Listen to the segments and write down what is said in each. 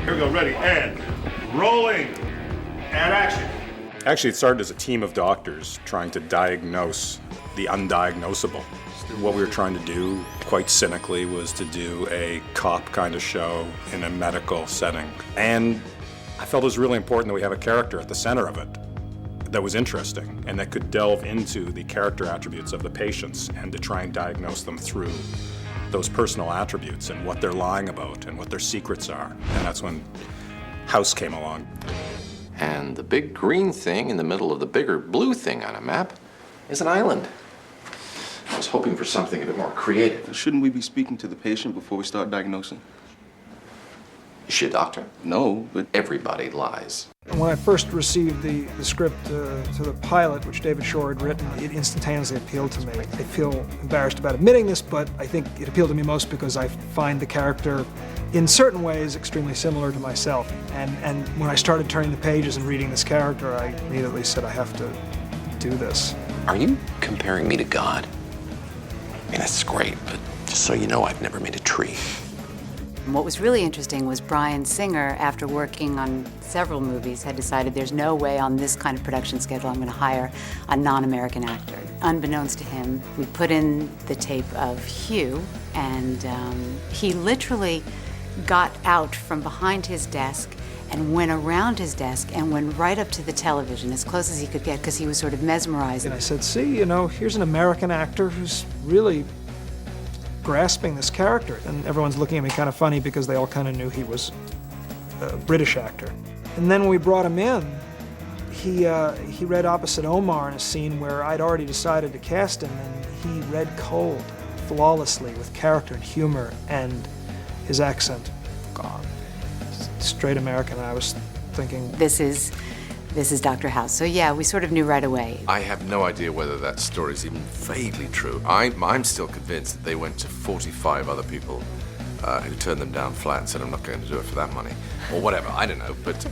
Here we go, ready, and rolling, and action. Actually, it started as a team of doctors trying to diagnose the undiagnosable. What we were trying to do, quite cynically, was to do a cop kind of show in a medical setting. And I felt it was really important that we have a character at the center of it that was interesting and that could delve into the character attributes of the patients and to try and diagnose them through those personal attributes and what they're lying about and what their secrets are. And that's when House came along. And the big green thing in the middle of the bigger blue thing on a map is an island. I was hoping for something a bit more creative. Shouldn't we be speaking to the patient before we start diagnosing? Is she a doctor? No, but Everybody lies. When I first received the script to the pilot, which David Shore had written, it instantaneously appealed to me. I feel embarrassed about admitting this, but I think it appealed to me most because I find the character, in certain ways, extremely similar to myself. And when I started turning the pages and reading this character, I immediately said, I have to do this. Are you comparing me to God? I mean, that's great, but just so you know, I've never made a tree. What was really interesting was Bryan Singer, after working on several movies, had decided there's no way on this kind of production schedule I'm going to hire a non-American actor. Unbeknownst to him, we put in the tape of Hugh, and he literally got out from behind his desk and went around his desk and went right up to the television as close as he could get because he was sort of mesmerized. And I said, see, you know, here's an American actor who's really grasping this character. And everyone's looking at me kind of funny because they all kind of knew he was a British actor. And then when we brought him in, he read opposite Omar in a scene where I'd already decided to cast him, and he read cold, flawlessly, with character and humor, and his accent gone. Straight American. And I was thinking, This is Dr. House. So yeah, we sort of knew right away. I have no idea whether that story is even vaguely true. I'm still convinced that they went to 45 other people who turned them down flat and said, I'm not going to do it for that money. Or whatever, I don't know. But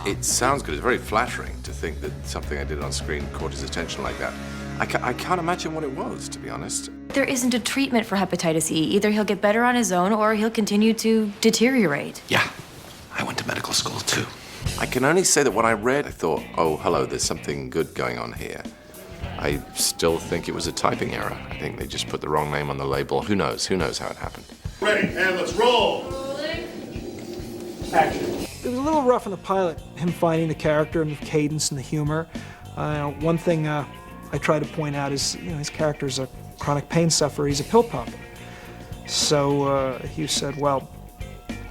it sounds good. It's very flattering to think that something I did on screen caught his attention like that. I can't imagine what it was, to be honest. There isn't a treatment for hepatitis E. Either he'll get better on his own or he'll continue to deteriorate. Yeah, I went to medical school too. I can only say that when I read, I thought, oh, hello, there's something good going on here. I still think it was a typing error. I think they just put the wrong name on the label. Who knows? Who knows how it happened? Ready, and let's roll. Action. it was a little rough in the pilot, him finding the character and the cadence and the humor. One thing I try to point out is, his character's a chronic pain sufferer. He's a pill popper. So Hugh said, well,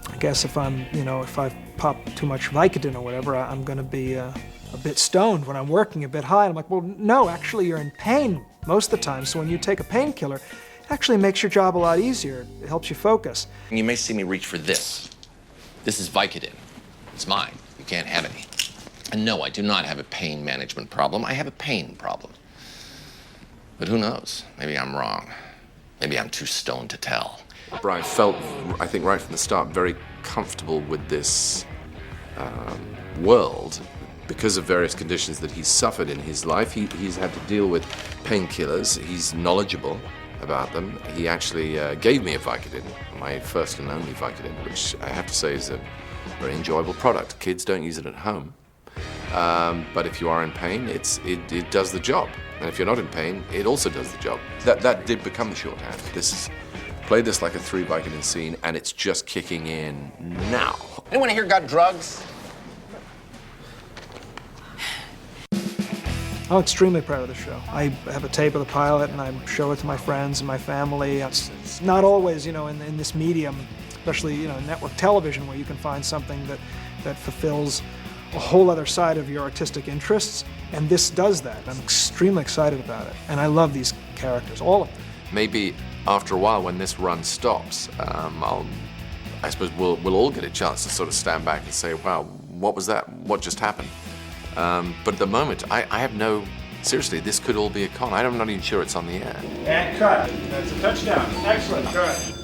I guess if I pop too much Vicodin or whatever, I'm going to be a bit stoned when I'm working, a bit high. And I'm like, well, no, actually you're in pain most of the time. So when you take a painkiller, it actually makes your job a lot easier. It helps you focus. You may see me reach for this. This is Vicodin. It's mine. You can't have any. And no, I do not have a pain management problem. I have a pain problem. But who knows? Maybe I'm wrong. Maybe I'm too stoned to tell. Bryan felt, I think right from the start, very comfortable with this world because of various conditions that he's suffered in his life. He's had to deal with painkillers. He's knowledgeable about them. He actually gave me a Vicodin, my first and only Vicodin, which I have to say is a very enjoyable product. Kids don't use it at home. But if you are in pain, it does the job. And if you're not in pain, it also does the job. That did become the shorthand. Play this like a 3 Vicodin scene, and it's just kicking in now. Anyone here got drugs? I'm extremely proud of the show. I have a tape of the pilot, and I show it to my friends and my family. It's not always, in this medium, especially, network television, where you can find something that fulfills a whole other side of your artistic interests, and this does that. I'm extremely excited about it, and I love these characters, all of them. Maybe after a while, when this run stops, I suppose we'll all get a chance to sort of stand back and say, wow, what was that? What just happened? But at the moment, I have seriously, this could all be a con. I'm not even sure it's on the air. And cut. That's a touchdown. Excellent. Good.